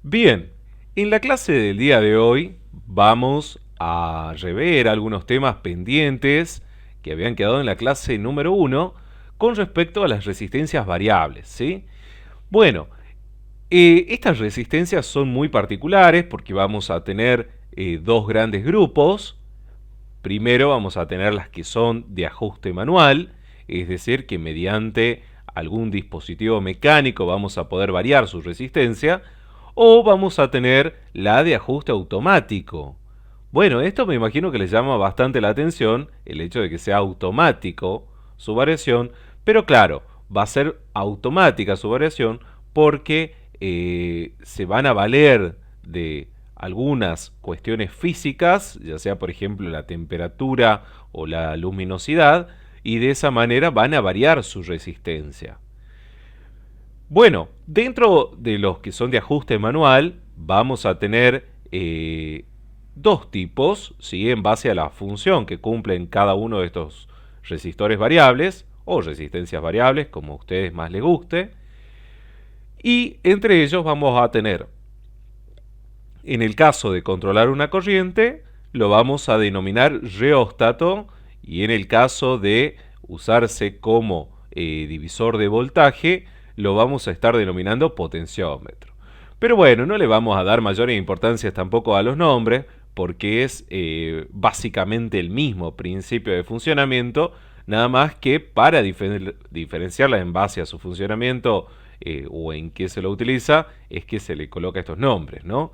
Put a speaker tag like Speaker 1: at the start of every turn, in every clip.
Speaker 1: Bien, en la clase del día de hoy vamos a rever algunos temas pendientes que habían quedado en la clase número uno con respecto a las resistencias variables, ¿sí? Bueno, estas resistencias son muy particulares porque vamos a tener dos grandes grupos. Primero vamos a tener las que son de ajuste manual, es decir, que mediante algún dispositivo mecánico vamos a poder variar su resistencia, o vamos a tener la de ajuste automático. Bueno, esto me imagino que les llama bastante la atención, el hecho de que sea automático su variación, pero claro, va a ser automática su variación porque se van a valer de algunas cuestiones físicas, ya sea por ejemplo la temperatura o la luminosidad, y de esa manera van a variar su resistencia. Bueno, dentro de los que son de ajuste manual, vamos a tener dos tipos, ¿sí? En base a la función que cumplen cada uno de estos resistores variables, o resistencias variables, como a ustedes más les guste. Y entre ellos vamos a tener, en el caso de controlar una corriente, lo vamos a denominar reóstato, y en el caso de usarse como divisor de voltaje, lo vamos a estar denominando potenciómetro. Pero bueno, no le vamos a dar mayores importancias tampoco a los nombres, porque es básicamente el mismo principio de funcionamiento, nada más que para diferenciarlas en base a su funcionamiento o en qué se lo utiliza, es que se le coloca estos nombres, ¿no?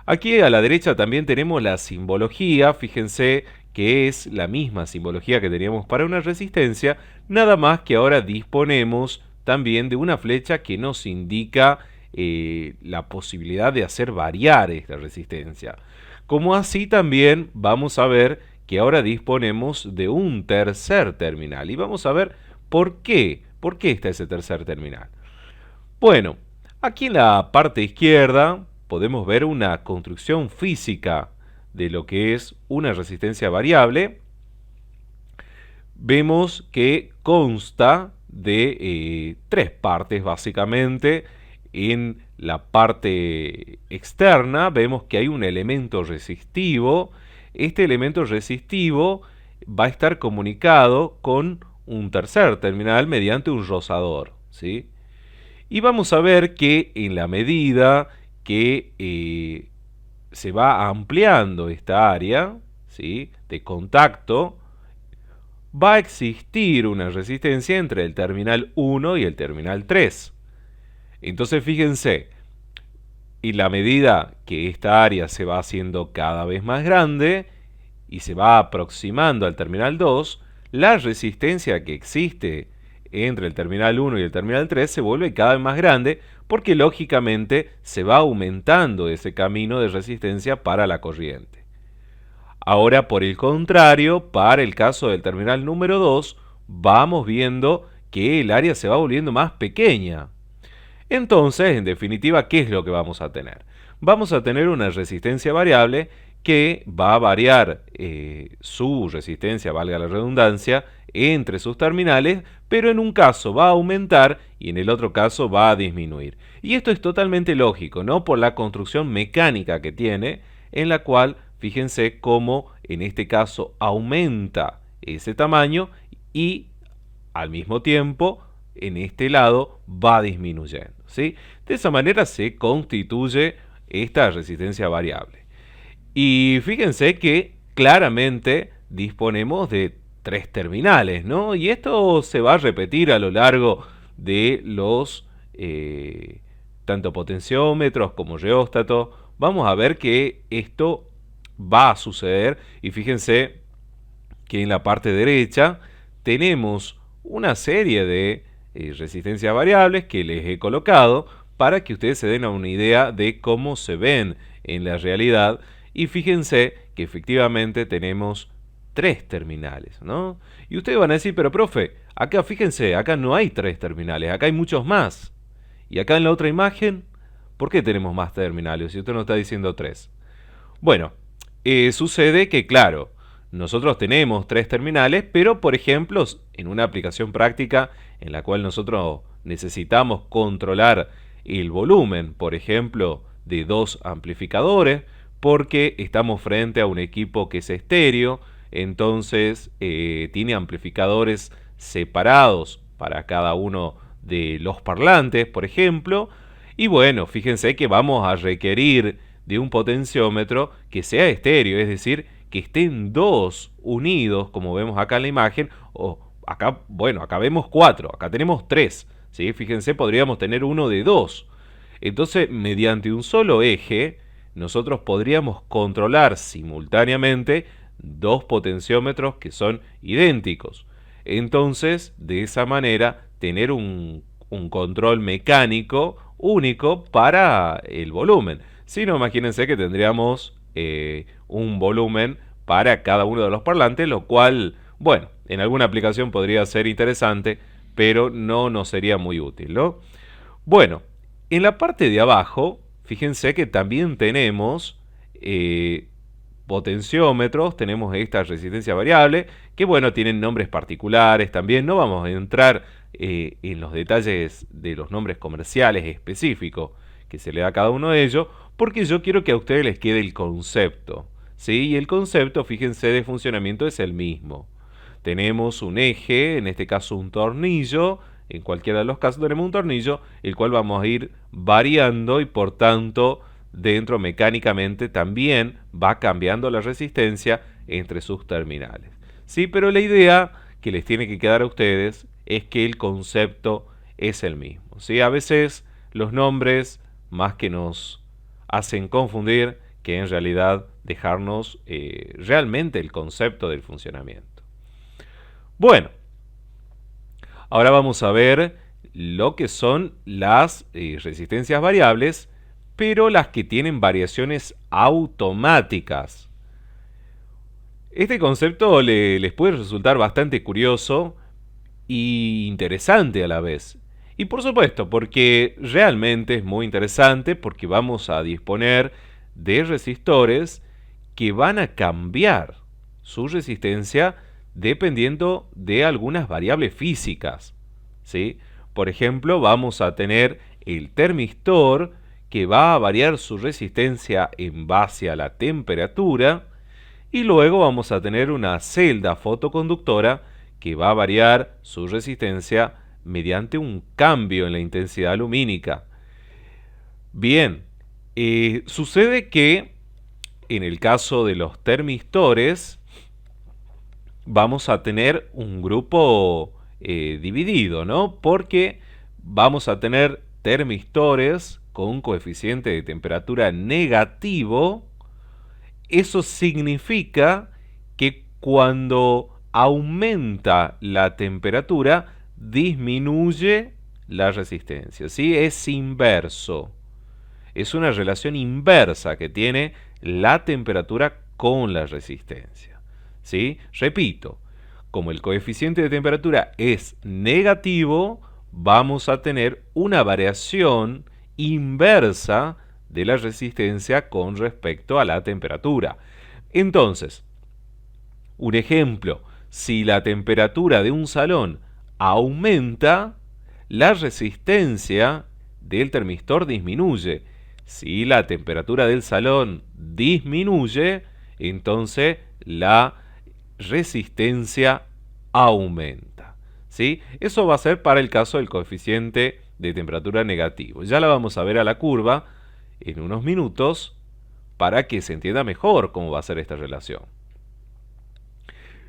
Speaker 1: Aquí a la derecha también tenemos la simbología, fíjense que es la misma simbología que teníamos para una resistencia, nada más que ahora disponemos también de una flecha que nos indica la posibilidad de hacer variar esta resistencia. Como así también vamos a ver que ahora disponemos de un tercer terminal y vamos a ver por qué está ese tercer terminal. Bueno, aquí en la parte izquierda podemos ver una construcción física de lo que es una resistencia variable. Vemos que consta de tres partes básicamente. En la parte externa vemos que hay un elemento resistivo. Este elemento resistivo va a estar comunicado con un tercer terminal mediante un rozador, ¿sí? Y vamos a ver que en la medida que se va ampliando esta área, ¿sí?, de contacto, va a existir una resistencia entre el terminal 1 y el terminal 3. Entonces fíjense, en la medida que esta área se va haciendo cada vez más grande y se va aproximando al terminal 2, la resistencia que existe entre el terminal 1 y el terminal 3 se vuelve cada vez más grande porque lógicamente se va aumentando ese camino de resistencia para la corriente. Ahora, por el contrario, para el caso del terminal número 2, vamos viendo que el área se va volviendo más pequeña. Entonces, en definitiva, ¿qué es lo que vamos a tener? Vamos a tener una resistencia variable que va a variar su resistencia, valga la redundancia, entre sus terminales, pero en un caso va a aumentar y en el otro caso va a disminuir. Y esto es totalmente lógico, ¿no? Por la construcción mecánica que tiene, en la cual, fíjense cómo en este caso aumenta ese tamaño y al mismo tiempo en este lado va disminuyendo, ¿sí? De esa manera se constituye esta resistencia variable. Y fíjense que claramente disponemos de tres terminales, ¿no? Y esto se va a repetir a lo largo de los tanto potenciómetros como reóstatos. Vamos a ver que esto va a suceder y fíjense que en la parte derecha tenemos una serie de resistencias variables que les he colocado para que ustedes se den una idea de cómo se ven en la realidad. Y fíjense que efectivamente tenemos tres terminales, ¿no? Y ustedes van a decir, pero profe, acá fíjense, acá no hay tres terminales, acá hay muchos más. Y acá en la otra imagen, ¿por qué tenemos más terminales si usted nos está diciendo tres? Bueno, sucede que, claro, nosotros tenemos tres terminales, pero por ejemplo, en una aplicación práctica en la cual nosotros necesitamos controlar el volumen, por ejemplo, de dos amplificadores, porque estamos frente a un equipo que es estéreo, entonces tiene amplificadores separados para cada uno de los parlantes, por ejemplo, y bueno, fíjense que vamos a requerir de un potenciómetro que sea estéreo, es decir, que estén dos unidos, como vemos acá en la imagen, o acá, bueno, acá vemos cuatro, acá tenemos tres, ¿sí? Fíjense, podríamos tener uno de dos. Entonces, mediante un solo eje, nosotros podríamos controlar simultáneamente dos potenciómetros que son idénticos. Entonces, de esa manera, tener un control mecánico único para el volumen. Si no, imagínense que tendríamos un volumen para cada uno de los parlantes, lo cual, bueno, en alguna aplicación podría ser interesante, pero no nos sería muy útil, ¿no? Bueno, en la parte de abajo, fíjense que también tenemos potenciómetros, tenemos esta resistencia variable, que bueno, tienen nombres particulares también, no vamos a entrar en los detalles de los nombres comerciales específicos que se le da a cada uno de ellos, porque yo quiero que a ustedes les quede el concepto, ¿sí? Y el concepto, fíjense, de funcionamiento es el mismo. Tenemos un eje, en este caso un tornillo, en cualquiera de los casos tenemos un tornillo, el cual vamos a ir variando y por tanto dentro mecánicamente también va cambiando la resistencia entre sus terminales. Sí, pero la idea que les tiene que quedar a ustedes es que el concepto es el mismo. ¿Sí? A veces los nombres más que nos hacen confundir que en realidad dejarnos realmente el concepto del funcionamiento. Bueno, ahora vamos a ver lo que son las resistencias variables, pero las que tienen variaciones automáticas. Este concepto les puede resultar bastante curioso e interesante a la vez. Y por supuesto, porque realmente es muy interesante porque vamos a disponer de resistores que van a cambiar su resistencia dependiendo de algunas variables físicas, ¿sí? Por ejemplo, vamos a tener el termistor que va a variar su resistencia en base a la temperatura, y luego vamos a tener una celda fotoconductora que va a variar su resistencia mediante un cambio en la intensidad lumínica. Bien, sucede que en el caso de los termistores vamos a tener un grupo dividido, ¿no? Porque vamos a tener termistores con un coeficiente de temperatura negativo. Eso significa que cuando aumenta la temperatura, disminuye la resistencia, ¿sí? Es inverso. Es una relación inversa que tiene la temperatura con la resistencia, ¿sí? Repito, como el coeficiente de temperatura es negativo, vamos a tener una variación inversa de la resistencia con respecto a la temperatura. Entonces, un ejemplo, si la temperatura de un salón aumenta, la resistencia del termistor disminuye. Si la temperatura del salón disminuye, entonces la resistencia aumenta, ¿sí? Eso va a ser para el caso del coeficiente de temperatura negativo. Ya la vamos a ver a la curva en unos minutos para que se entienda mejor cómo va a ser esta relación.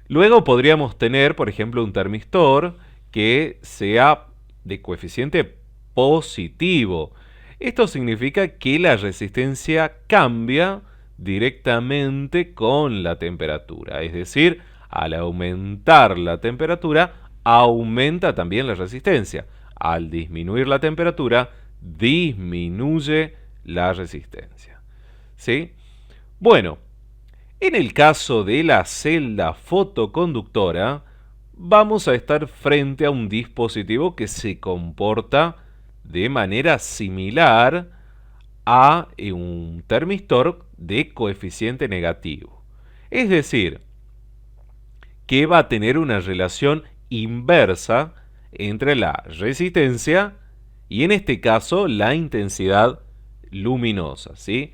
Speaker 1: Luego podríamos tener, por ejemplo, un termistor que sea de coeficiente positivo. Esto significa que la resistencia cambia directamente con la temperatura, es decir, al aumentar la temperatura, aumenta también la resistencia. Al disminuir la temperatura, disminuye la resistencia, ¿sí? Bueno, en el caso de la celda fotoconductora, vamos a estar frente a un dispositivo que se comporta de manera similar a un termistor de coeficiente negativo. Es decir, que va a tener una relación inversa entre la resistencia y en este caso la intensidad luminosa, ¿sí?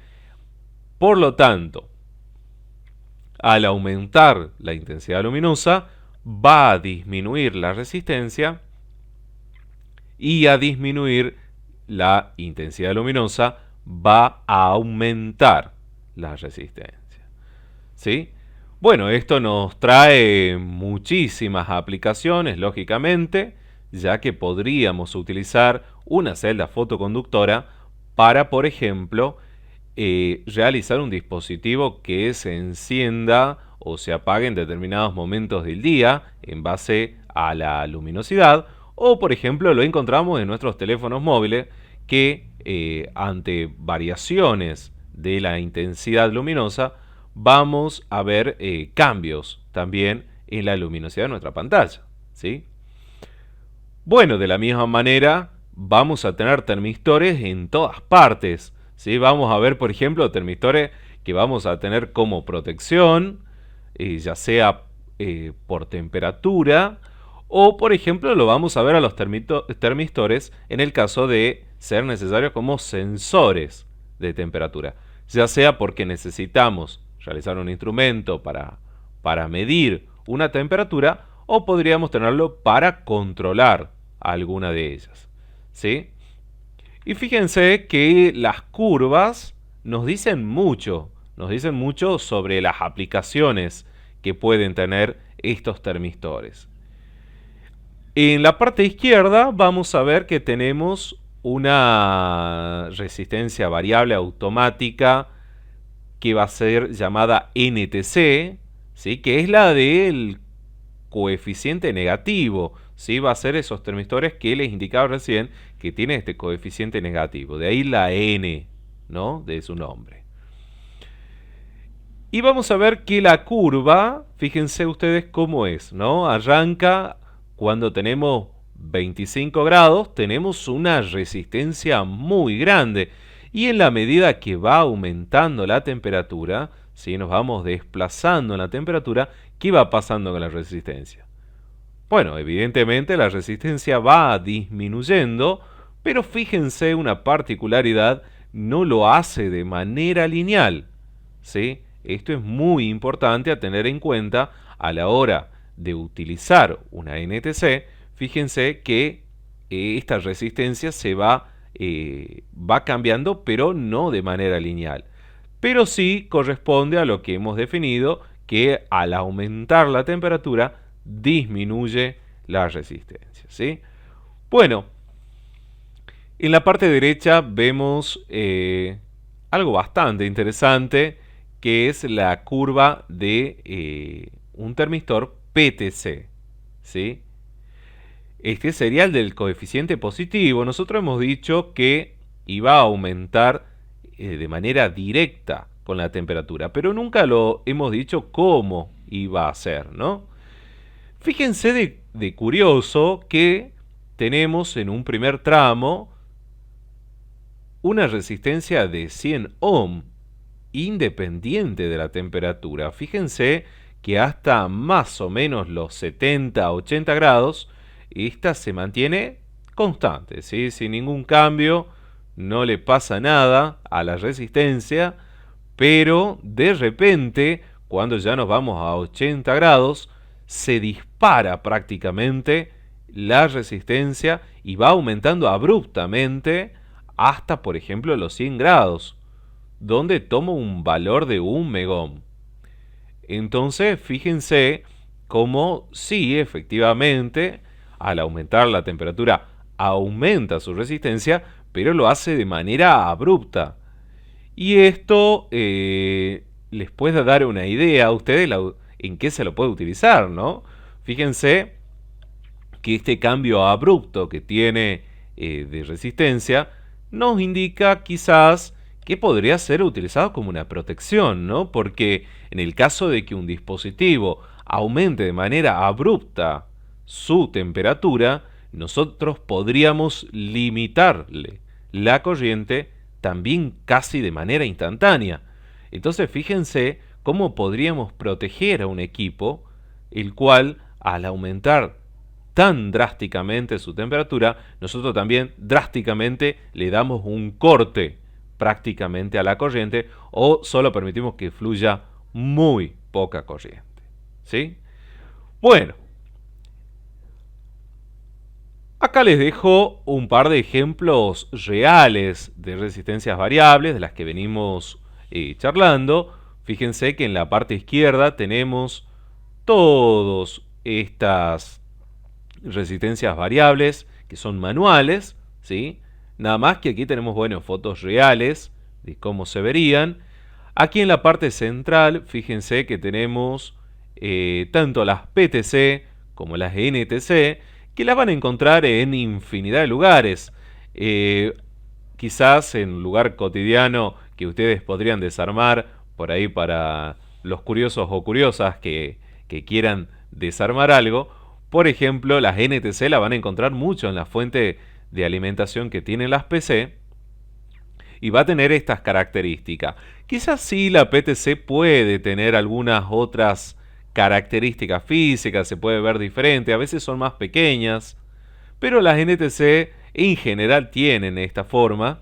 Speaker 1: Por lo tanto, al aumentar la intensidad luminosa, va a disminuir la resistencia, y a disminuir la intensidad luminosa va a aumentar la resistencia, ¿sí? Bueno, esto nos trae muchísimas aplicaciones, lógicamente, ya que podríamos utilizar una celda fotoconductora para, por ejemplo, realizar un dispositivo que se encienda o se apague en determinados momentos del día en base a la luminosidad, o por ejemplo lo encontramos en nuestros teléfonos móviles que ante variaciones de la intensidad luminosa vamos a ver cambios también en la luminosidad de nuestra pantalla, ¿sí? Bueno, de la misma manera vamos a tener termistores en todas partes, ¿sí? Vamos a ver, por ejemplo, termistores que vamos a tener como protección, ya sea por temperatura, o por ejemplo lo vamos a ver a los termistores en el caso de ser necesarios como sensores de temperatura, ya sea porque necesitamos realizar un instrumento para medir una temperatura, o podríamos tenerlo para controlar alguna de ellas, ¿sí? Y fíjense que las curvas nos dicen mucho sobre las aplicaciones que pueden tener estos termistores. En la parte izquierda vamos a ver que tenemos una resistencia variable automática que va a ser llamada NTC, ¿sí? Que es la del coeficiente negativo, ¿sí? Va a ser esos termistores que les indicaba recién que tienen este coeficiente negativo, de ahí la N, ¿no? De su nombre. Y vamos a ver que la curva, fíjense ustedes cómo es, ¿no? Arranca cuando tenemos 25 grados, tenemos una resistencia muy grande. Y en la medida que va aumentando la temperatura, ¿sí? Nos vamos desplazando en la temperatura, ¿qué va pasando con la resistencia? Bueno, evidentemente la resistencia va disminuyendo, pero fíjense una particularidad, no lo hace de manera lineal, ¿sí? Esto es muy importante a tener en cuenta a la hora de utilizar una NTC. Fíjense que esta resistencia va cambiando, pero no de manera lineal. Pero sí corresponde a lo que hemos definido, que al aumentar la temperatura disminuye la resistencia, ¿sí? Bueno, en la parte derecha vemos algo bastante interesante, que es la curva de un termistor PTC, ¿sí? Este sería el del coeficiente positivo. Nosotros hemos dicho que iba a aumentar de manera directa con la temperatura, pero nunca lo hemos dicho cómo iba a ser, ¿no? Fíjense de curioso que tenemos en un primer tramo una resistencia de 100 ohm independiente de la temperatura. Fíjense que hasta más o menos los 70-80 grados esta se mantiene constante, ¿sí? Sin ningún cambio, no le pasa nada a la resistencia, pero de repente, cuando ya nos vamos a 80 grados, se dispara prácticamente la resistencia y va aumentando abruptamente hasta, por ejemplo, los 100 grados, donde toma un valor de 1 megohm. Entonces, fíjense cómo sí, efectivamente, al aumentar la temperatura, aumenta su resistencia, pero lo hace de manera abrupta. Y esto les puede dar una idea a ustedes en qué se lo puede utilizar, ¿no? Fíjense que este cambio abrupto que tiene de resistencia nos indica quizás que podría ser utilizado como una protección, ¿no? Porque en el caso de que un dispositivo aumente de manera abrupta su temperatura, nosotros podríamos limitarle la corriente también casi de manera instantánea. Entonces fíjense cómo podríamos proteger a un equipo el cual, al aumentar tan drásticamente su temperatura, nosotros también drásticamente le damos un corte prácticamente a la corriente o solo permitimos que fluya muy poca corriente. ¿Sí? Bueno, acá les dejo un par de ejemplos reales de resistencias variables de las que venimos charlando. Fíjense que en la parte izquierda tenemos todas estas resistencias variables que son manuales, ¿sí? Nada más que aquí tenemos, bueno, fotos reales de cómo se verían. Aquí en la parte central, fíjense que tenemos tanto las PTC como las NTC, que las van a encontrar en infinidad de lugares. Quizás en un lugar cotidiano que ustedes podrían desarmar por ahí para los curiosos o curiosas que quieran desarmar algo. Por ejemplo, las NTC la van a encontrar mucho en la fuente de alimentación que tienen las PC y va a tener estas características. Quizás sí la PTC puede tener algunas otras características físicas, se puede ver diferente, a veces son más pequeñas, pero las NTC en general tienen esta forma.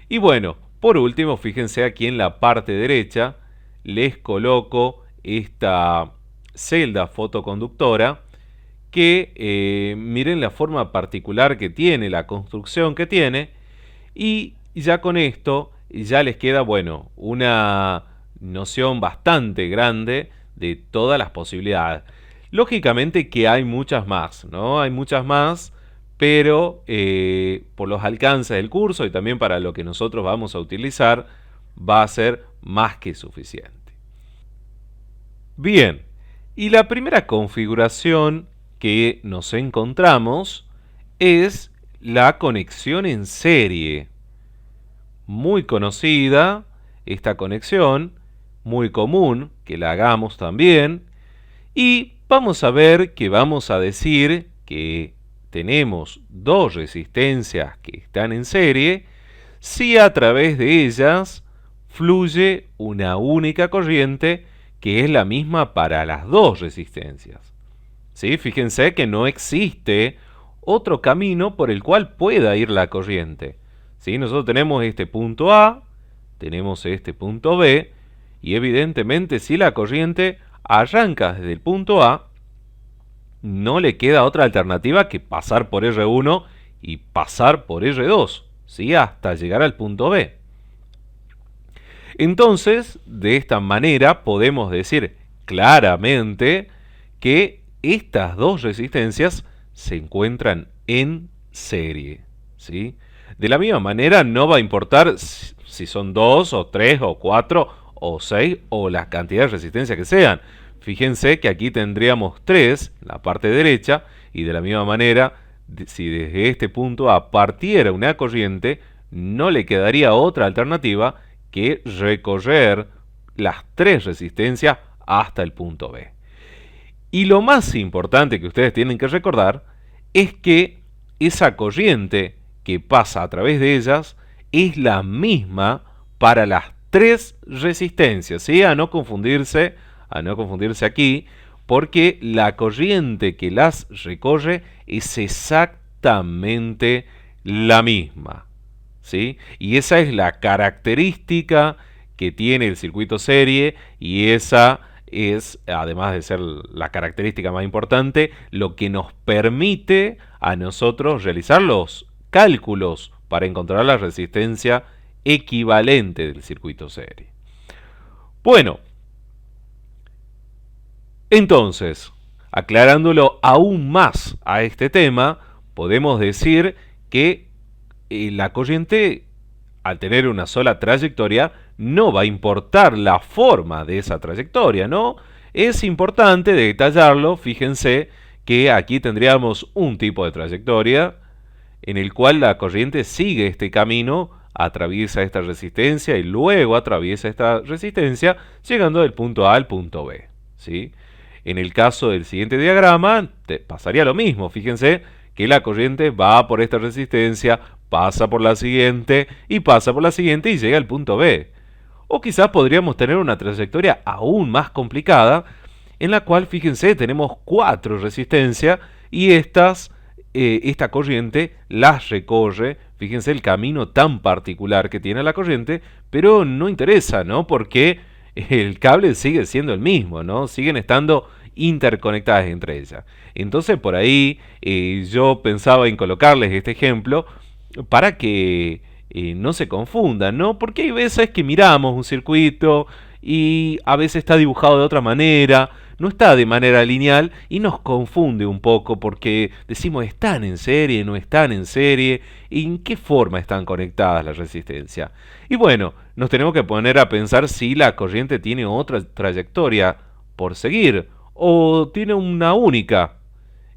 Speaker 1: Y bueno, por último, fíjense aquí en la parte derecha, les coloco esta celda fotoconductora que miren la forma particular que tiene, la construcción que tiene, y ya con esto ya les queda, bueno, una noción bastante grande de todas las posibilidades. Lógicamente que hay muchas más, ¿no? Hay muchas más, pero por los alcances del curso y también para lo que nosotros vamos a utilizar, va a ser más que suficiente. Bien, y la primera configuración que nos encontramos es la conexión en serie. Muy conocida esta conexión, muy común que la hagamos también. Y vamos a ver que vamos a decir que tenemos dos resistencias que están en serie si a través de ellas fluye una única corriente que es la misma para las dos resistencias. ¿Sí? Fíjense que no existe otro camino por el cual pueda ir la corriente. ¿Sí? Nosotros tenemos este punto A, tenemos este punto B, y evidentemente si la corriente arranca desde el punto A, no le queda otra alternativa que pasar por R1 y pasar por R2, ¿sí? Hasta llegar al punto B. Entonces, de esta manera podemos decir claramente que estas dos resistencias se encuentran en serie, ¿sí? De la misma manera no va a importar si son 2 o 3 o 4 o 6 o la cantidad de resistencia que sean. Fíjense que aquí tendríamos 3 en la parte derecha y de la misma manera si desde este punto A partiera una corriente no le quedaría otra alternativa que recorrer las 3 resistencias hasta el punto B. Y lo más importante que ustedes tienen que recordar es que esa corriente que pasa a través de ellas es la misma para las 3 resistencias, ¿sí? A no confundirse aquí, porque la corriente que las recorre es exactamente la misma, ¿sí? Y esa es la característica que tiene el circuito serie y esa es, además de ser la característica más importante, lo que nos permite a nosotros realizar los cálculos para encontrar la resistencia equivalente del circuito serie. Bueno, entonces, aclarándolo aún más a este tema, podemos decir que la corriente, al tener una sola trayectoria, no va a importar la forma de esa trayectoria, ¿no? Es importante detallarlo, fíjense que aquí tendríamos un tipo de trayectoria en el cual la corriente sigue este camino, atraviesa esta resistencia y luego atraviesa esta resistencia, llegando del punto A al punto B, ¿sí? En el caso del siguiente diagrama, pasaría lo mismo, fíjense que la corriente va por esta resistencia, pasa por la siguiente y pasa por la siguiente y llega al punto B. O quizás podríamos tener una trayectoria aún más complicada, en la cual, fíjense, tenemos 4 resistencias y esta corriente las recorre, Fíjense el camino tan particular que tiene la corriente, pero no interesa, ¿no? Porque el cable sigue siendo el mismo, ¿no? Siguen estando interconectadas entre ellas. Entonces por ahí yo pensaba en colocarles este ejemplo para que no se confundan, ¿no? Porque hay veces que miramos un circuito y a veces está dibujado de otra manera, no está de manera lineal y nos confunde un poco porque decimos están en serie, no están en serie, y en qué forma están conectadas las resistencias. Y bueno, nos tenemos que poner a pensar si la corriente tiene otra trayectoria por seguir o tiene una única.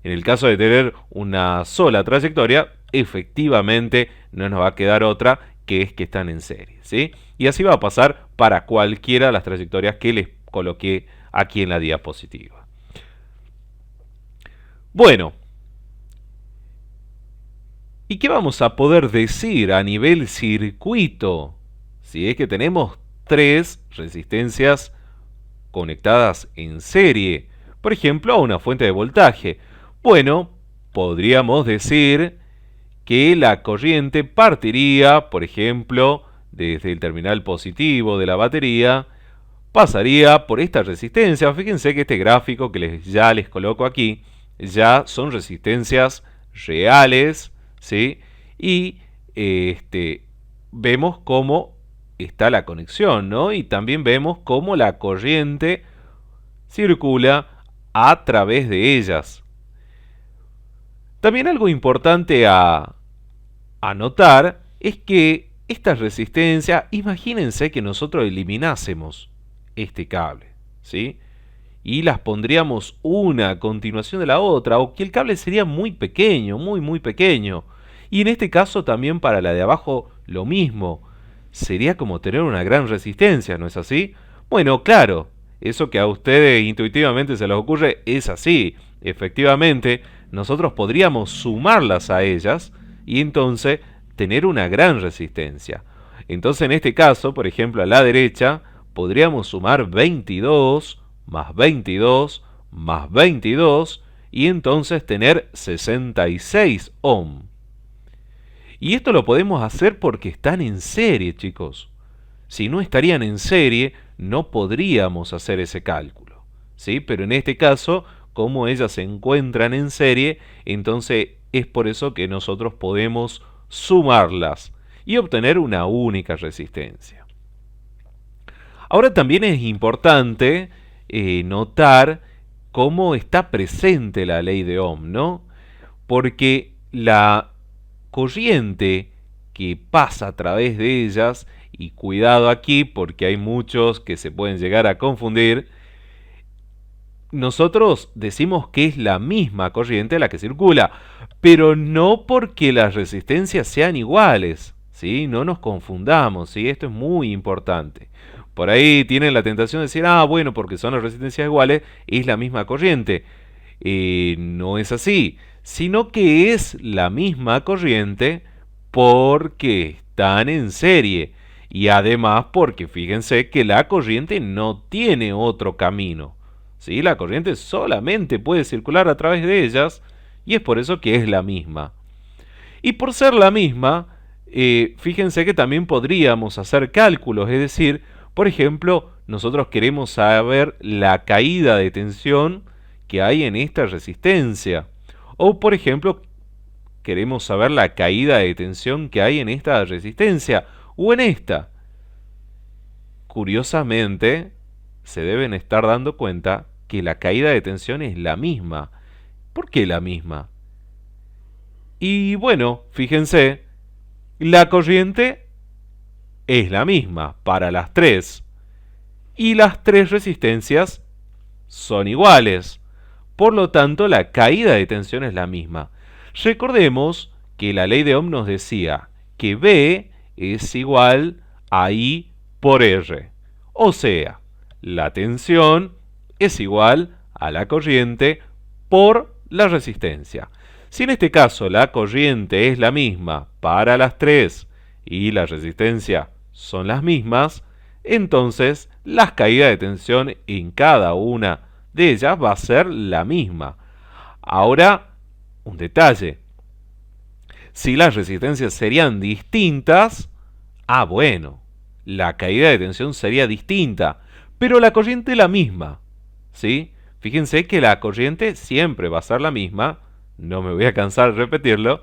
Speaker 1: En el caso de tener una sola trayectoria, efectivamente no nos va a quedar otra que es que están en serie, ¿sí? Y así va a pasar para cualquiera de las trayectorias que les coloqué aquí en la diapositiva. Bueno, ¿y qué vamos a poder decir a nivel circuito? Si es que tenemos tres resistencias conectadas en serie, por ejemplo, a una fuente de voltaje. Bueno, podríamos decir que la corriente partiría, por ejemplo, desde el terminal positivo de la batería, pasaría por esta resistencia. Fíjense que este gráfico que ya les coloco aquí, ya son resistencias reales, ¿sí? Y vemos cómo está la conexión, ¿no? Y también vemos cómo la corriente circula a través de ellas. También algo importante a notar es que estas resistencias, imagínense que nosotros eliminásemos este cable, ¿sí? Y las pondríamos una a continuación de la otra, o que el cable sería muy pequeño, muy pequeño. Y en este caso también para la de abajo lo mismo. Sería como tener una gran resistencia, ¿no es así? Bueno, claro, eso que a ustedes intuitivamente se les ocurre es así. Efectivamente, nosotros podríamos sumarlas a ellas y entonces tener una gran resistencia. Entonces en este caso, por ejemplo, a la derecha, podríamos sumar 22 más 22 más 22 y entonces tener 66 ohm. Y esto lo podemos hacer porque están en serie, chicos. Si no estarían en serie, no podríamos hacer ese cálculo, ¿sí? Pero en este caso, como ellas se encuentran en serie, entonces es por eso que nosotros podemos sumarlas y obtener una única resistencia. Ahora también es importante notar cómo está presente la ley de Ohm, ¿no? Porque la corriente que pasa a través de ellas, y cuidado aquí porque hay muchos que se pueden llegar a confundir, nosotros decimos que es la misma corriente la que circula, pero no porque las resistencias sean iguales, ¿sí? No nos confundamos, ¿sí? Esto es muy importante. Por ahí tienen la tentación de decir, bueno, porque son las resistencias iguales, es la misma corriente. No es así, sino que es la misma corriente porque están en serie. Y además porque fíjense que la corriente no tiene otro camino. ¿Sí? La corriente solamente puede circular a través de ellas y es por eso que es la misma. Y por ser la misma, fíjense que también podríamos hacer cálculos, es decir, por ejemplo, nosotros queremos saber la caída de tensión que hay en esta resistencia. O por ejemplo, queremos saber la caída de tensión que hay en esta resistencia o en esta. Curiosamente, se deben estar dando cuenta que la caída de tensión es la misma. ¿Por qué la misma? Y bueno, fíjense, la corriente es la misma para las tres. Y las tres resistencias son iguales. Por lo tanto, la caída de tensión es la misma. Recordemos que la ley de Ohm nos decía que B es igual a I por R. O sea, la tensión es igual a la corriente por la resistencia. Si en este caso la corriente es la misma para las tres y la resistencia son las mismas, entonces las caídas de tensión en cada una de ellas va a ser la misma. Ahora, un detalle. Si las resistencias serían distintas, bueno, la caída de tensión sería distinta, pero la corriente es la misma, ¿sí? Fíjense que la corriente siempre va a ser la misma, no me voy a cansar de repetirlo,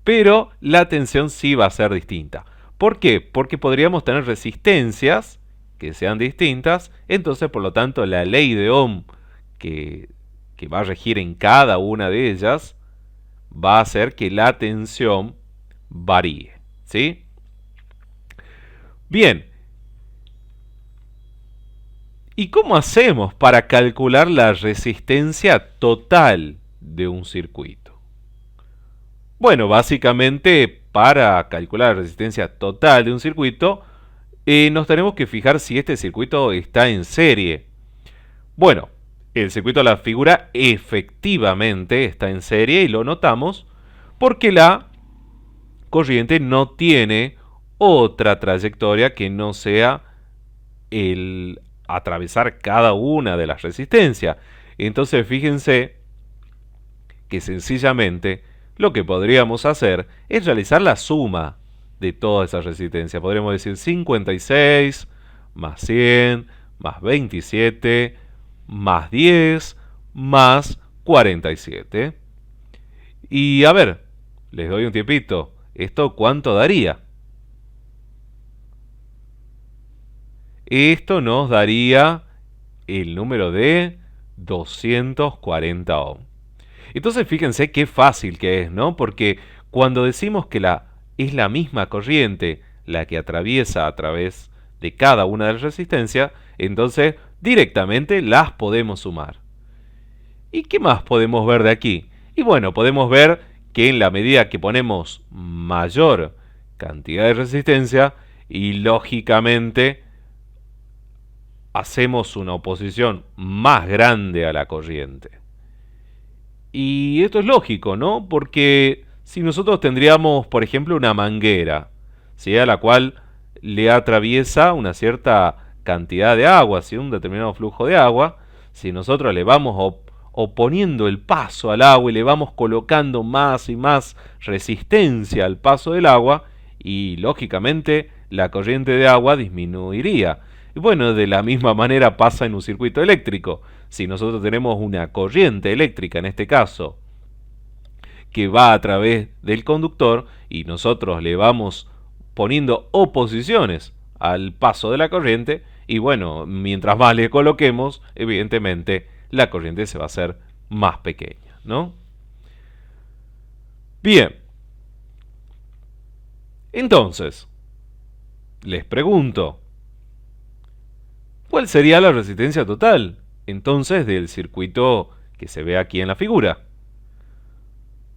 Speaker 1: pero la tensión sí va a ser distinta. ¿Por qué? Porque podríamos tener resistencias que sean distintas, entonces por lo tanto la ley de Ohm que, que va a regir en cada una de ellas va a hacer que la tensión varíe, ¿sí? Bien, ¿y cómo hacemos para calcular la resistencia total de un circuito? Bueno, básicamente para calcular la resistencia total de un circuito, nos tenemos que fijar si este circuito está en serie. Bueno, el circuito de la figura efectivamente está en serie y lo notamos porque la corriente no tiene otra trayectoria que no sea el atravesar cada una de las resistencias. Entonces fíjense que sencillamente lo que podríamos hacer es realizar la suma de todas esas resistencias. Podríamos decir 56 más 100 más 27 más 10 más 47. Y a ver, les doy un tiempito. ¿Esto cuánto daría? Esto nos daría el número de 240 ohm. Entonces fíjense qué fácil que es, ¿no? Porque cuando decimos que es la misma corriente la que atraviesa a través de cada una de las resistencias, entonces directamente las podemos sumar. ¿Y qué más podemos ver de aquí? Y bueno, podemos ver que en la medida que ponemos mayor cantidad de resistencia y lógicamente hacemos una oposición más grande a la corriente. Y esto es lógico, ¿no? Porque si nosotros tendríamos, por ejemplo, una manguera, ¿sí? A la cual le atraviesa una cierta cantidad de agua, ¿sí? Un determinado flujo de agua, si nosotros le vamos oponiendo el paso al agua y le vamos colocando más y más resistencia al paso del agua, y lógicamente la corriente de agua disminuiría. Y bueno, de la misma manera pasa en un circuito eléctrico. Si nosotros tenemos una corriente eléctrica, en este caso, que va a través del conductor y nosotros le vamos poniendo oposiciones al paso de la corriente, y bueno, mientras más le coloquemos, evidentemente la corriente se va a hacer más pequeña, ¿no? Bien, entonces, les pregunto, ¿cuál sería la resistencia total, entonces, del circuito que se ve aquí en la figura?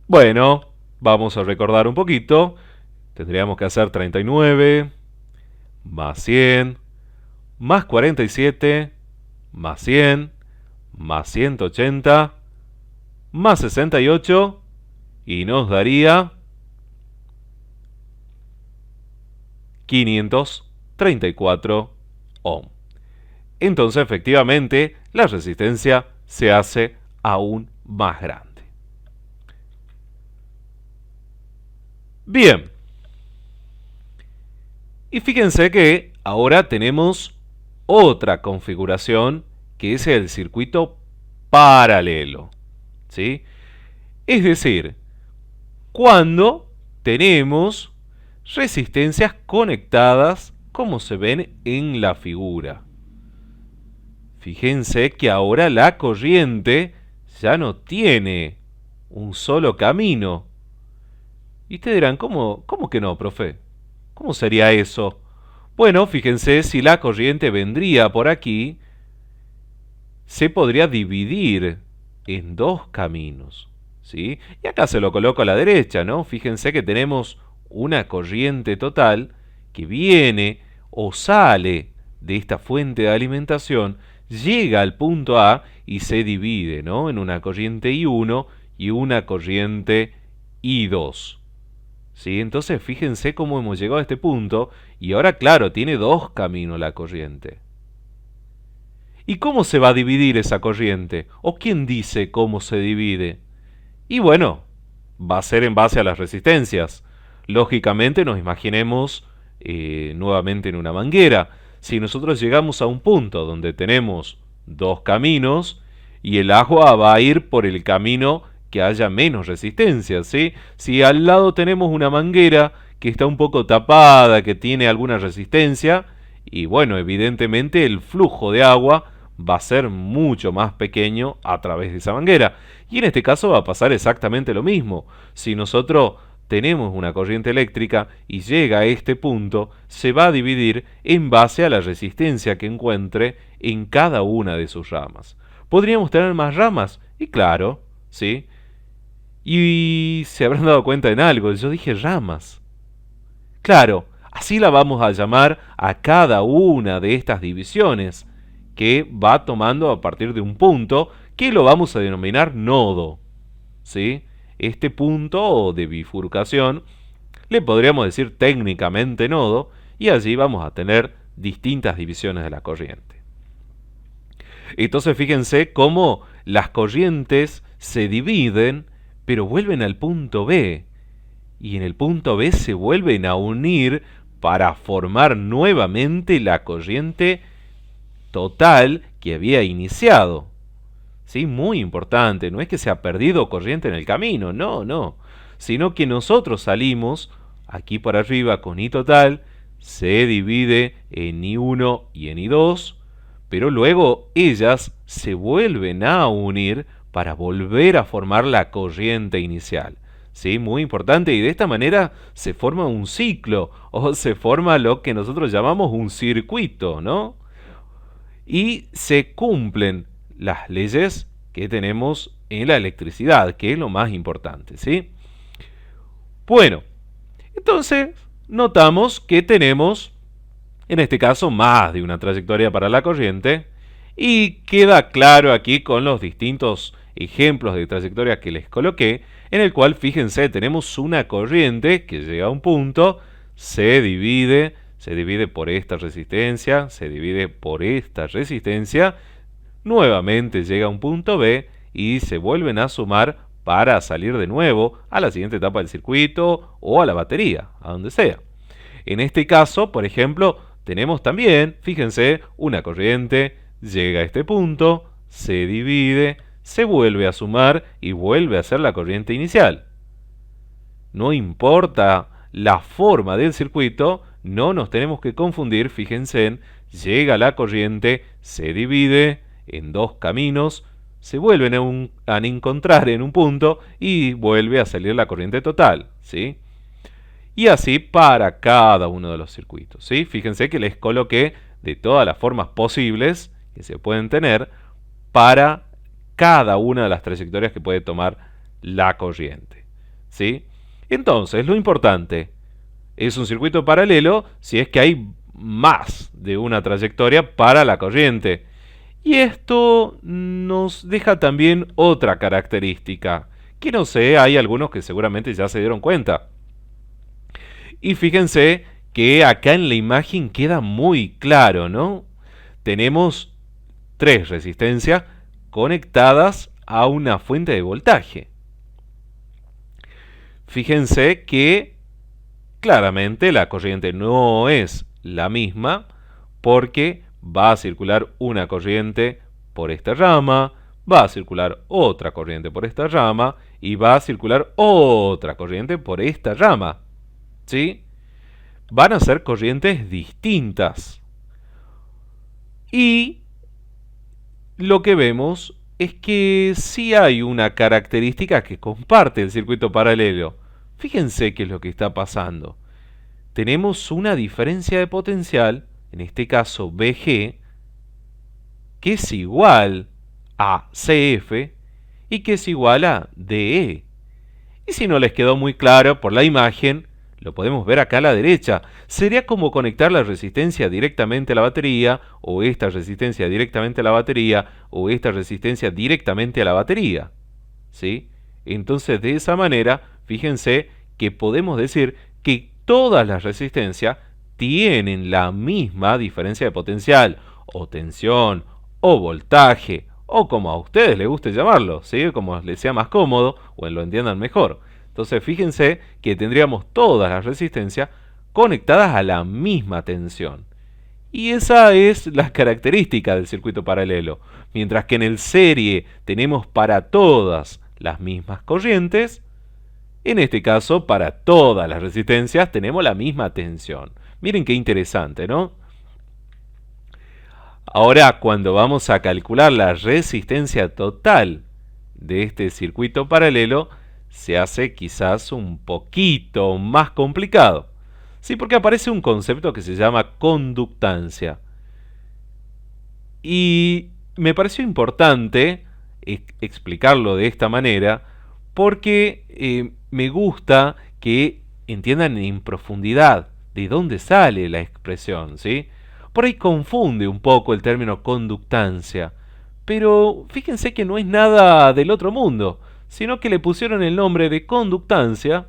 Speaker 1: Bueno, vamos a recordar un poquito. Tendríamos que hacer 39 más 100 más 47 más 100 más 180 más 68 y nos daría 534 ohm. Entonces, efectivamente, la resistencia se hace aún más grande. Bien. Y fíjense que ahora tenemos otra configuración que es el circuito paralelo, ¿sí? Es decir, cuando tenemos resistencias conectadas como se ven en la figura. Fíjense que ahora la corriente ya no tiene un solo camino. Y ustedes dirán, ¿cómo que no, profe? ¿Cómo sería eso? Bueno, fíjense, si la corriente vendría por aquí, se podría dividir en dos caminos, ¿sí? Y acá se lo coloco a la derecha, ¿no? Fíjense que tenemos una corriente total que viene o sale de esta fuente de alimentación, llega al punto A y se divide, ¿no? En una corriente I1 y una corriente I2. ¿Sí? Entonces fíjense cómo hemos llegado a este punto y ahora claro, tiene dos caminos la corriente. ¿Y cómo se va a dividir esa corriente? ¿O quién dice cómo se divide? Y bueno, va a ser en base a las resistencias. Lógicamente nos imaginemos nuevamente en una manguera. Si nosotros llegamos a un punto donde tenemos dos caminos y el agua va a ir por el camino que haya menos resistencia, ¿sí? Si al lado tenemos una manguera que está un poco tapada, que tiene alguna resistencia, y bueno, evidentemente el flujo de agua va a ser mucho más pequeño a través de esa manguera. Y en este caso va a pasar exactamente lo mismo. Si nosotros tenemos una corriente eléctrica y llega a este punto, se va a dividir en base a la resistencia que encuentre en cada una de sus ramas. ¿Podríamos tener más ramas? Y claro, ¿sí? Y se habrán dado cuenta en algo, yo dije ramas. Claro, así la vamos a llamar a cada una de estas divisiones, que va tomando a partir de un punto que lo vamos a denominar nodo, ¿sí? Este punto de bifurcación le podríamos decir técnicamente nodo, y allí vamos a tener distintas divisiones de la corriente. Entonces fíjense cómo las corrientes se dividen, pero vuelven al punto B, y en el punto B se vuelven a unir para formar nuevamente la corriente total que había iniciado. ¿Sí? Muy importante, no es que se ha perdido corriente en el camino, no, no, sino que nosotros salimos aquí por arriba con I total, se divide en I1 y en I2, pero luego ellas se vuelven a unir para volver a formar la corriente inicial. ¿Sí? Muy importante, y de esta manera se forma un ciclo, o se forma lo que nosotros llamamos un circuito, ¿no? Y se cumplen las leyes que tenemos en la electricidad, que es lo más importante, ¿sí? Bueno, entonces notamos que tenemos, en este caso, más de una trayectoria para la corriente, y queda claro aquí con los distintos ejemplos de trayectoria que les coloqué, en el cual, fíjense, tenemos una corriente que llega a un punto, se divide por esta resistencia, se divide por esta resistencia, nuevamente llega a un punto B y se vuelven a sumar para salir de nuevo a la siguiente etapa del circuito o a la batería, a donde sea. En este caso, por ejemplo, tenemos también, fíjense, una corriente, llega a este punto, se divide, se vuelve a sumar y vuelve a ser la corriente inicial. No importa la forma del circuito, no nos tenemos que confundir, fíjense, llega la corriente, se divide en dos caminos, se vuelven a encontrar en un punto y vuelve a salir la corriente total, ¿sí? Y así para cada uno de los circuitos, ¿sí? Fíjense que les coloqué de todas las formas posibles que se pueden tener para cada una de las trayectorias que puede tomar la corriente, ¿sí? Entonces, lo importante es un circuito paralelo si es que hay más de una trayectoria para la corriente. Y esto nos deja también otra característica, que no sé, hay algunos que seguramente ya se dieron cuenta. Y fíjense que acá en la imagen queda muy claro, ¿no? Tenemos tres resistencias conectadas a una fuente de voltaje. Fíjense que claramente la corriente no es la misma porque va a circular una corriente por esta rama, va a circular otra corriente por esta rama y va a circular otra corriente por esta rama, ¿sí? Van a ser corrientes distintas. Y lo que vemos es que sí hay una característica que comparte el circuito paralelo. Fíjense qué es lo que está pasando. Tenemos una diferencia de potencial, en este caso BG, que es igual a CF y que es igual a DE. Y si no les quedó muy claro por la imagen, lo podemos ver acá a la derecha. Sería como conectar la resistencia directamente a la batería, o esta resistencia directamente a la batería, o esta resistencia directamente a la batería, ¿sí? Entonces, de esa manera, fíjense que podemos decir que todas las resistencias tienen la misma diferencia de potencial, o tensión, o voltaje, o como a ustedes les guste llamarlo, ¿sí? Como les sea más cómodo, o lo entiendan mejor, Entonces fíjense que tendríamos todas las resistencias conectadas a la misma tensión. Y esa es la característica del circuito paralelo. Mientras que en el serie tenemos para todas las mismas corrientes, en este caso para todas las resistencias tenemos la misma tensión. Miren qué interesante, ¿no? Ahora, cuando vamos a calcular la resistencia total de este circuito paralelo, se hace quizás un poquito más complicado. Sí, porque aparece un concepto que se llama conductancia. Y me pareció importante explicarlo de esta manera porque me gusta que entiendan en profundidad de dónde sale la expresión, ¿sí? Por ahí confunde un poco el término conductancia, pero fíjense que no es nada del otro mundo, sino que le pusieron el nombre de conductancia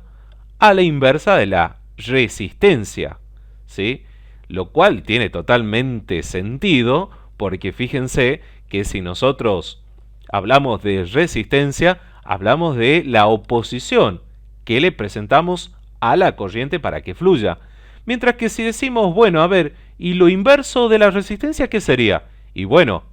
Speaker 1: a la inversa de la resistencia, ¿sí? Lo cual tiene totalmente sentido, porque fíjense que si nosotros hablamos de resistencia, hablamos de la oposición que le presentamos a la corriente para que fluya. Mientras que si decimos, bueno, a ver, ¿y lo inverso de la resistencia qué sería? Y bueno,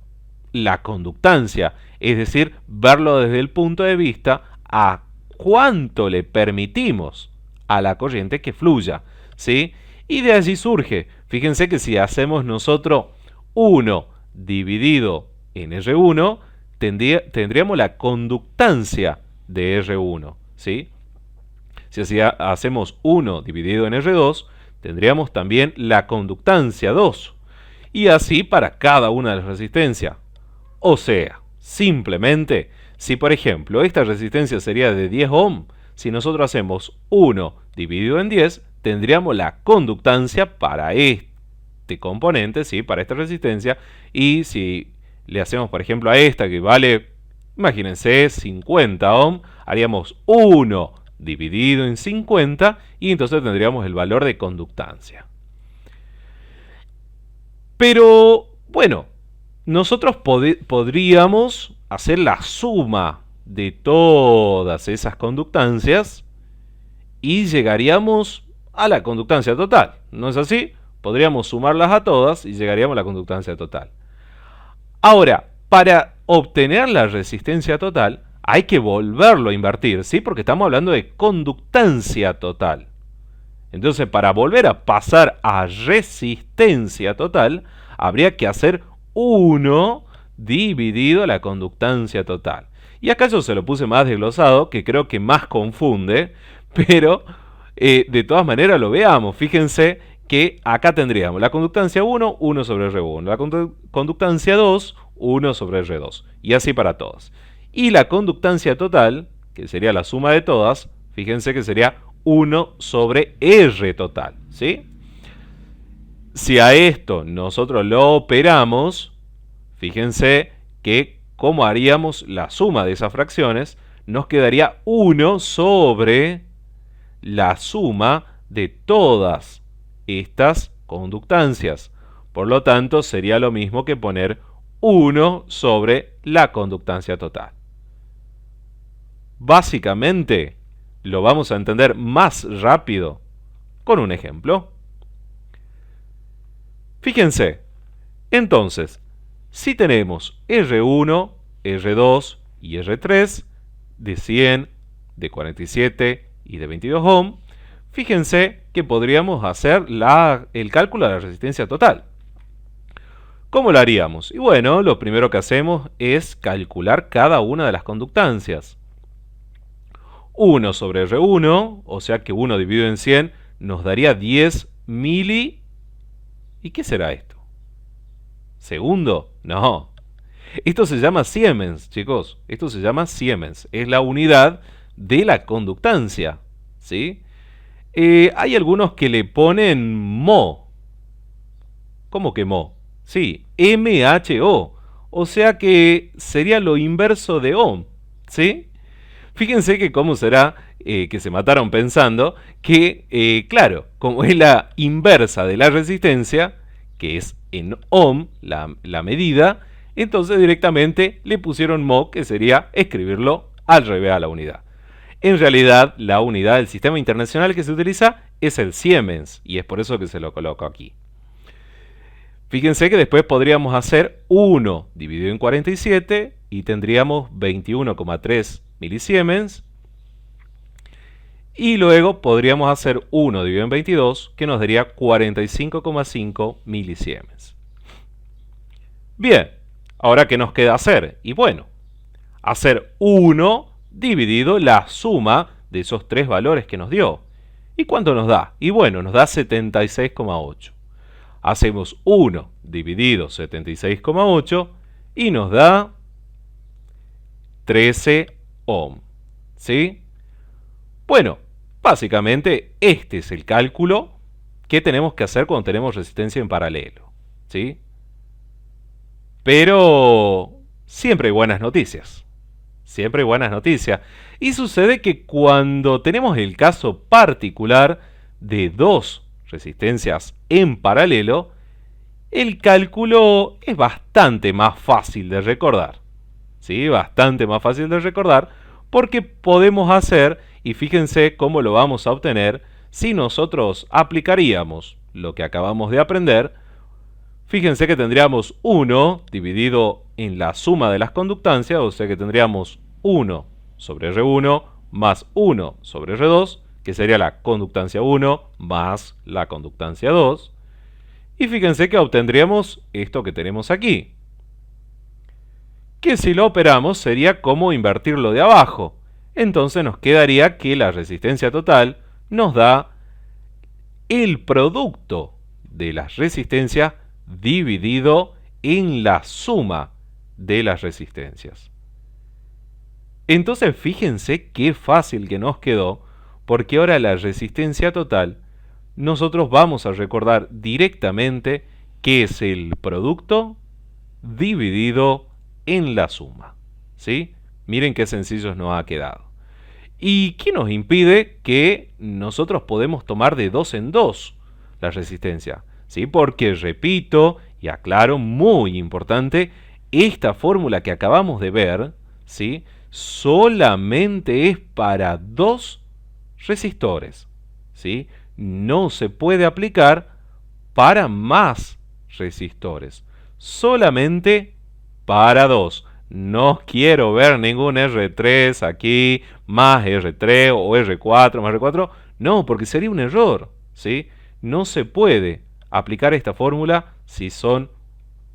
Speaker 1: la conductancia, es decir, verlo desde el punto de vista a cuánto le permitimos a la corriente que fluya, ¿sí? Y de allí surge, fíjense que si hacemos nosotros 1 dividido en R1, tendríamos la conductancia de R1, ¿sí? Si hacemos 1 dividido en R2, tendríamos también la conductancia 2. Y así para cada una de las resistencias. O sea, simplemente, si por ejemplo esta resistencia sería de 10 ohm, si nosotros hacemos 1 dividido en 10, tendríamos la conductancia para este componente, ¿sí? Para esta resistencia. Y si le hacemos por ejemplo a esta que vale, imagínense, 50 ohm, haríamos 1 dividido en 50 y entonces tendríamos el valor de conductancia. Pero, bueno, nosotros podríamos hacer la suma de todas esas conductancias y llegaríamos a la conductancia total. ¿No es así? Podríamos sumarlas a todas y llegaríamos a la conductancia total. Ahora, para obtener la resistencia total, hay que volverlo a invertir, ¿sí? Porque estamos hablando de conductancia total. Entonces, para volver a pasar a resistencia total, habría que hacer 1 dividido la conductancia total. Y acá yo se lo puse más desglosado, que creo que más confunde, pero de todas maneras lo veamos. Fíjense que acá tendríamos la conductancia 1, 1 sobre R1, la conductancia 2, 1 sobre R2, y así para todas. Y la conductancia total, que sería la suma de todas, fíjense que sería 1 sobre R total, ¿sí? Si a esto nosotros lo operamos, fíjense que como haríamos la suma de esas fracciones, nos quedaría 1 sobre la suma de todas estas conductancias. Por lo tanto, sería lo mismo que poner 1 sobre la conductancia total. Básicamente, lo vamos a entender más rápido con un ejemplo. Fíjense, entonces, si tenemos R1, R2 y R3 de 100, de 47 y de 22 ohm, fíjense que podríamos hacer el cálculo de la resistencia total. ¿Cómo lo haríamos? Y bueno, lo primero que hacemos es calcular cada una de las conductancias. 1 sobre R1, o sea que 1 dividido en 100 nos daría 10 mili... ¿Y qué será esto? ¿Segundo? No. Esto se llama Siemens, chicos. Esto se llama Siemens. Es la unidad de la conductancia, ¿sí? Hay algunos que le ponen mho. ¿Cómo que mho? Sí, MHO. O sea que sería lo inverso de ohm, ¿sí? Fíjense que cómo será que se mataron pensando que, claro, como es la inversa de la resistencia, que es en ohm la medida, entonces directamente le pusieron mho, que sería escribirlo al revés a la unidad. En realidad, la unidad del sistema internacional que se utiliza es el Siemens, y es por eso que se lo coloco aquí. Fíjense que después podríamos hacer 1 dividido en 47 y tendríamos 21,3 milisiemens. Y luego podríamos hacer 1 dividido en 22, que nos daría 45,5 milisiemens. Bien, ahora ¿qué nos queda hacer? Y bueno, hacer 1 dividido la suma de esos tres valores que nos dio. ¿Y cuánto nos da? Y bueno, nos da 76,8. Hacemos 1 dividido 76,8 y nos da 13 ohm. ¿Sí? Bueno, básicamente este es el cálculo que tenemos que hacer cuando tenemos resistencia en paralelo. ¿Sí? Pero siempre hay buenas noticias. Siempre hay buenas noticias. Y sucede que cuando tenemos el caso particular de dos resistencias en paralelo, el cálculo es bastante más fácil de recordar. ¿Sí? Bastante más fácil de recordar porque podemos hacer, y fíjense cómo lo vamos a obtener, si nosotros aplicaríamos lo que acabamos de aprender. Fíjense que tendríamos 1 dividido en la suma de las conductancias, o sea que tendríamos 1 sobre R1 más 1 sobre R2, que sería la conductancia 1 más la conductancia 2. Y fíjense que obtendríamos esto que tenemos aquí, que si lo operamos sería como invertirlo de abajo. Entonces nos quedaría que la resistencia total nos da el producto de las resistencias dividido en la suma de las resistencias. Entonces fíjense qué fácil que nos quedó, porque ahora la resistencia total nosotros vamos a recordar directamente que es el producto dividido en la suma. ¿Sí? Miren qué sencillo nos ha quedado. ¿Y qué nos impide que nosotros podemos tomar de 2 en 2 la resistencia? ¿Sí? Porque, repito y aclaro, muy importante, esta fórmula que acabamos de ver, ¿sí? Solamente es para 2 resistores. ¿Sí? No se puede aplicar para más resistores. Solamente para 2. No quiero ver ningún R3 aquí, más R3 o R4 más R4. No, porque sería un error. ¿Sí? No se puede aplicar esta fórmula si son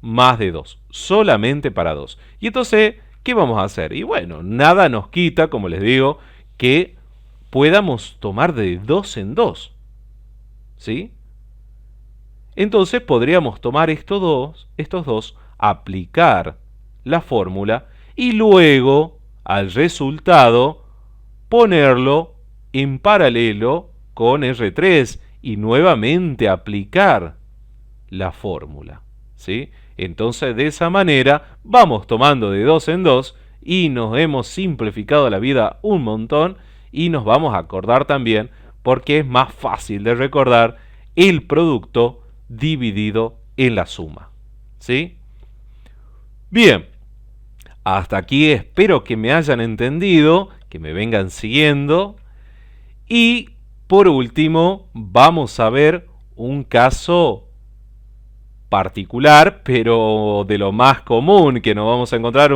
Speaker 1: más de 2. Solamente para 2. Y entonces, ¿qué vamos a hacer? Y bueno, nada nos quita, como les digo, que podamos tomar de 2 en 2. ¿Sí? Entonces podríamos tomar estos dos, aplicar la fórmula y luego al resultado ponerlo en paralelo con R3 y nuevamente aplicar la fórmula. ¿Sí? Entonces de esa manera vamos tomando de 2 en 2 y nos hemos simplificado la vida un montón y nos vamos a acordar también porque es más fácil de recordar el producto dividido en la suma. ¿Sí? Bien, hasta aquí espero que me hayan entendido, que me vengan siguiendo. Y por último, vamos a ver un caso particular, pero de lo más común que nos vamos a encontrar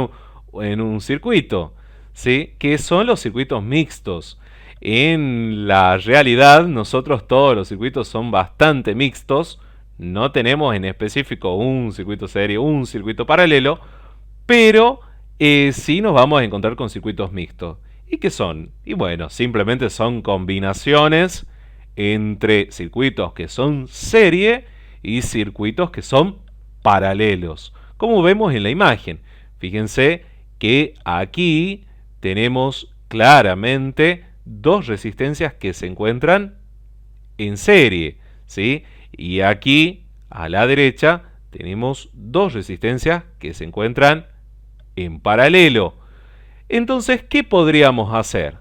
Speaker 1: en un circuito, ¿sí? Que son los circuitos mixtos. En la realidad, nosotros todos los circuitos son bastante mixtos. No tenemos en específico un circuito serie, un circuito paralelo, pero sí nos vamos a encontrar con circuitos mixtos. ¿Y qué son? Y bueno, simplemente son combinaciones entre circuitos que son serie y circuitos que son paralelos, como vemos en la imagen. Fíjense que aquí tenemos claramente dos resistencias que se encuentran en serie, ¿sí? Y aquí a la derecha tenemos dos resistencias que se encuentran en paralelo. Entonces, ¿qué podríamos hacer?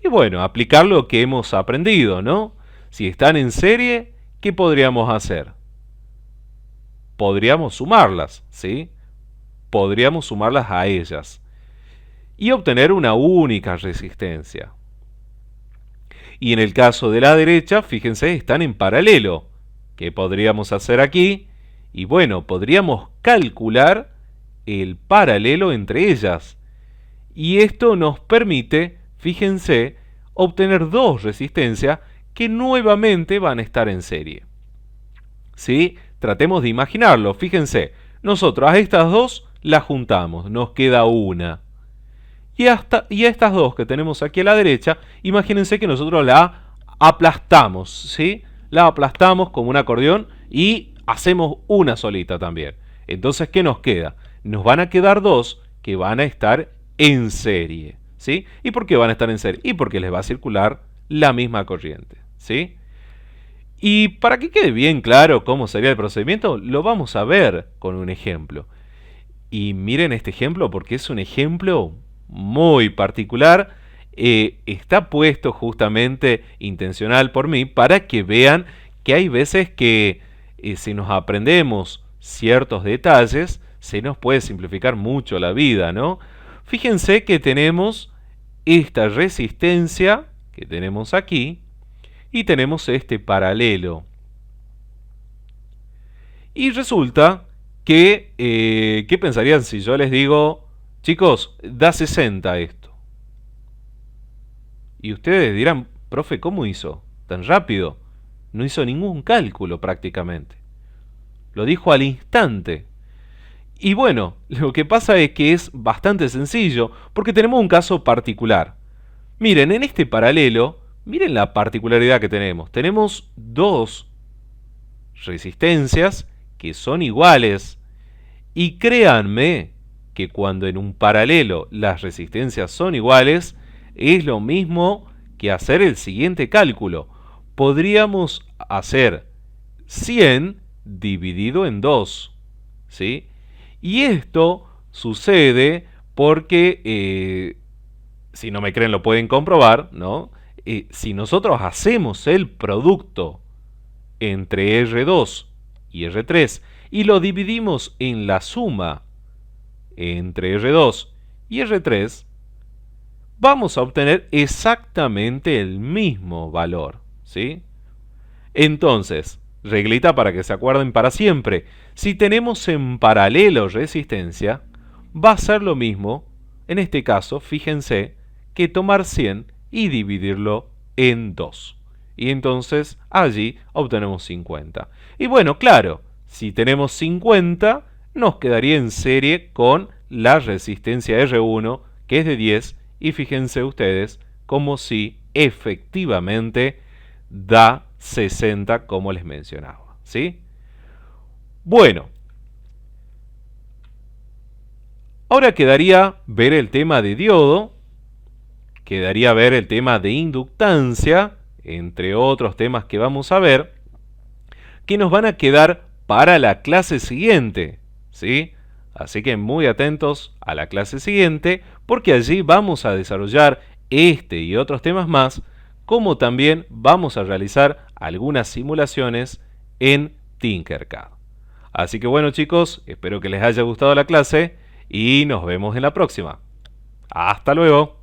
Speaker 1: Y bueno, aplicar lo que hemos aprendido, ¿no? Si están en serie, ¿qué podríamos hacer? Podríamos sumarlas, ¿sí? Podríamos sumarlas a ellas y obtener una única resistencia. Y en el caso de la derecha, fíjense, están en paralelo. ¿Qué podríamos hacer aquí? Y bueno, podríamos calcular el paralelo entre ellas. Y esto nos permite, fíjense, obtener dos resistencias que nuevamente van a estar en serie. ¿Sí? Tratemos de imaginarlo. Fíjense, nosotros a estas dos las juntamos, nos queda una. Y a estas dos que tenemos aquí a la derecha, imagínense que nosotros la aplastamos, ¿sí? La aplastamos como un acordeón y hacemos una solita también. Entonces, ¿qué nos queda? Nos van a quedar dos que van a estar en serie, ¿sí? ¿Y por qué van a estar en serie? Y porque les va a circular la misma corriente, ¿sí? Y para que quede bien claro cómo sería el procedimiento, lo vamos a ver con un ejemplo. Y miren este ejemplo porque es un ejemplo muy particular. Está puesto justamente intencional por mí para que vean que hay veces que si nos aprendemos ciertos detalles, se nos puede simplificar mucho la vida, ¿no? Fíjense que tenemos esta resistencia que tenemos aquí y tenemos este paralelo. Y resulta que, ¿qué pensarían si yo les digo, chicos, da 60 esto? Y ustedes dirán, profe, ¿cómo hizo? ¿Tan rápido? No hizo ningún cálculo prácticamente. Lo dijo al instante. Y bueno, lo que pasa es que es bastante sencillo, porque tenemos un caso particular. Miren, en este paralelo, miren la particularidad que tenemos. Tenemos dos resistencias que son iguales. Y créanme que cuando en un paralelo las resistencias son iguales, es lo mismo que hacer el siguiente cálculo. Podríamos hacer 100 dividido en 2, ¿sí? Y esto sucede porque, si no me creen lo pueden comprobar, ¿no? Si nosotros hacemos el producto entre R2 y R3 y lo dividimos en la suma entre R2 y R3, vamos a obtener exactamente el mismo valor, ¿sí? Entonces, reglita para que se acuerden para siempre, si tenemos en paralelo resistencia, va a ser lo mismo, en este caso, fíjense, que tomar 100 y dividirlo en 2. Y entonces allí obtenemos 50. Y bueno, claro, si tenemos 50, nos quedaría en serie con la resistencia R1, que es de 10, y fíjense ustedes como si efectivamente da 60 como les mencionaba, ¿sí? Bueno, ahora quedaría ver el tema de diodo, quedaría ver el tema de inductancia, entre otros temas que vamos a ver, que nos van a quedar para la clase siguiente, ¿sí? Así que muy atentos a la clase siguiente, porque allí vamos a desarrollar este y otros temas más, como también vamos a realizar algunas simulaciones en Tinkercad. Así que bueno chicos, espero que les haya gustado la clase y nos vemos en la próxima. ¡Hasta luego!